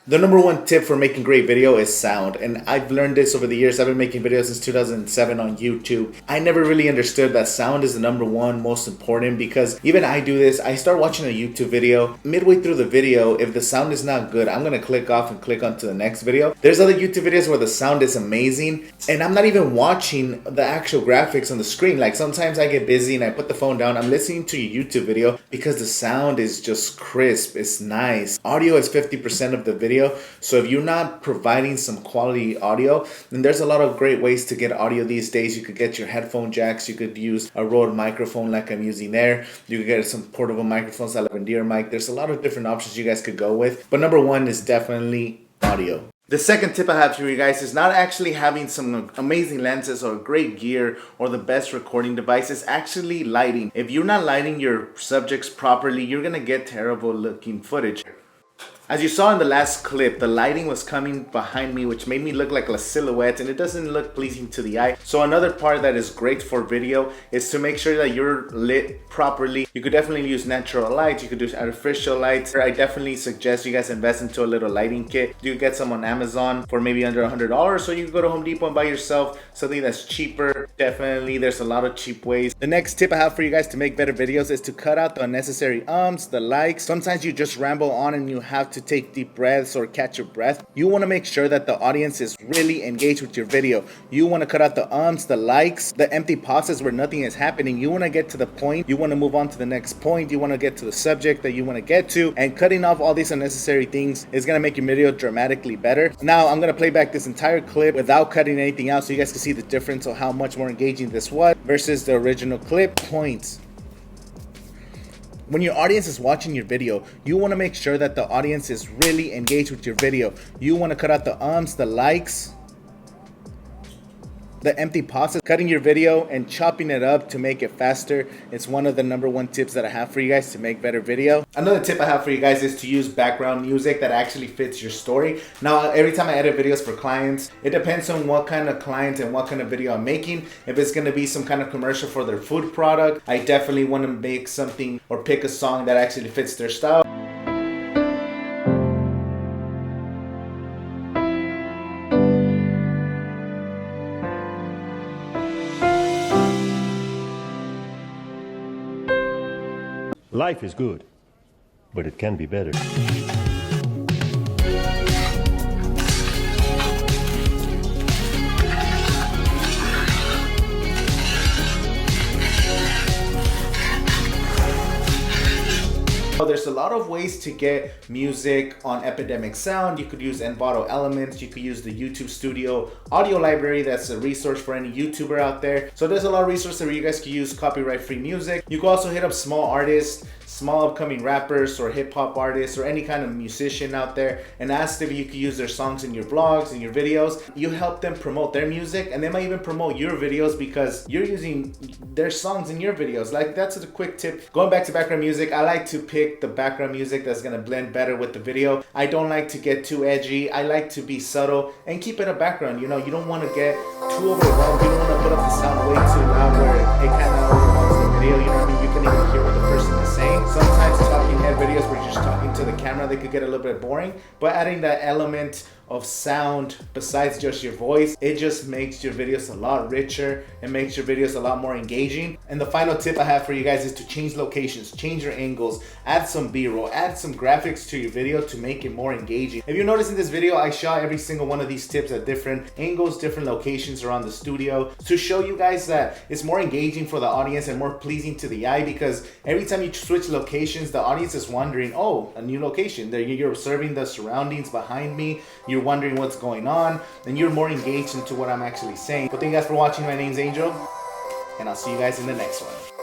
The number one tip for making great video is sound, and I've learned this over the years. I've been making videos since 2007 on YouTube. I never really understood that sound is the number one most important, because even I do this. I start watching a YouTube video. Midway through the video, if the sound is not good, I'm gonna click off and click on to the next video. There's other YouTube videos where the sound is amazing, and I'm not even watching the actual graphics on the screen. Like sometimes I get busy and I put the phone down. I'm listening to a YouTube video because the sound is just crisp. It's nice. Audio is 50% of the video. So if you're not providing some quality audio, then there's a lot of great ways to get audio these days. You could get your headphone jacks. You could use a Rode microphone like I'm using there. You could get some portable microphones like a Deer mic. There's a lot of different options you guys could go with. But number one is definitely audio. The second tip I have for you guys is not actually having some amazing lenses or great gear or the best recording device. It's actually lighting. If you're not lighting your subjects properly, you're gonna get terrible looking footage. As you saw in the last clip, the lighting was coming behind me, which made me look like a silhouette, and it doesn't look pleasing to the eye. So another part that is great for video is to make sure that you're lit properly. You could definitely use natural lights. You could use artificial lights. I definitely suggest you guys invest into a little lighting kit. You get some on Amazon for maybe under $100, so you can go to Home Depot and buy yourself something that's cheaper. Definitely, there's a lot of cheap ways. The next tip I have for you guys to make better videos is to cut out the unnecessary the likes. Sometimes you just ramble on and you have to take deep breaths or catch your breath. You want to make sure that the audience is really engaged with your video. You want to cut out the the likes, the empty pauses where nothing is happening. You want to get to the point. You want to move on to the next point. You want to get to the subject that you want to get to, and cutting off all these unnecessary things is going to make your video dramatically better. Now I'm going to play back this entire clip without cutting anything out so you guys can see the difference of how much more engaging this was versus the original clip. Points. When your audience is watching your video, you want to make sure that the audience is really engaged with your video. You want to cut out the the likes, the empty pauses. Cutting your video and chopping it up to make it faster. It's one of the number one tips that I have for you guys to make better video. Another tip I have for you guys is to use background music that actually fits your story. Now, every time I edit videos for clients, it depends on what kind of client and what kind of video I'm making. If it's going to be some kind of commercial for their food product, I definitely want to make something or pick a song that actually fits their style. Life is good, but it can be better. There's a lot of ways to get music on Epidemic Sound. You could use Envato Elements. You could use the YouTube Studio audio library. That's a resource for any YouTuber out there. So there's a lot of resources where you guys can use copyright-free music. You can also hit up small artists, small upcoming rappers or hip-hop artists or any kind of musician out there and ask if you could use their songs in your vlogs and your videos. You help them promote their music, and they might even promote your videos because you're using their songs in your videos. Like, that's a quick tip. Going back to background music, I like to pick the background music that's gonna blend better with the video. I don't like to get too edgy. I like to be subtle and keep it a background. You know, you don't want to get too overwhelmed. You don't want to put up the sound way too loud where it kind of overwhelms the video. You know what I mean? You can even hear what the person is saying. Sometimes talking head videos where you're just talking to the camera, they could get a little bit boring, but adding that element of sound besides just your voice, it just makes your videos a lot richer and makes your videos a lot more engaging. And the final tip I have for you guys is to change locations, change your angles, add some b-roll, add some graphics to your video to make it more engaging. If you notice in this video, I shot every single one of these tips at different angles, different locations around the studio to show you guys that it's more engaging for the audience and more pleasing to the eye, because every time you switch locations, the audience is wondering, oh, a new location. You're observing the surroundings behind me. You're wondering what's going on, and you're more engaged into what I'm actually saying. But thank you guys for watching. My name's Angel, and I'll see you guys in the next one.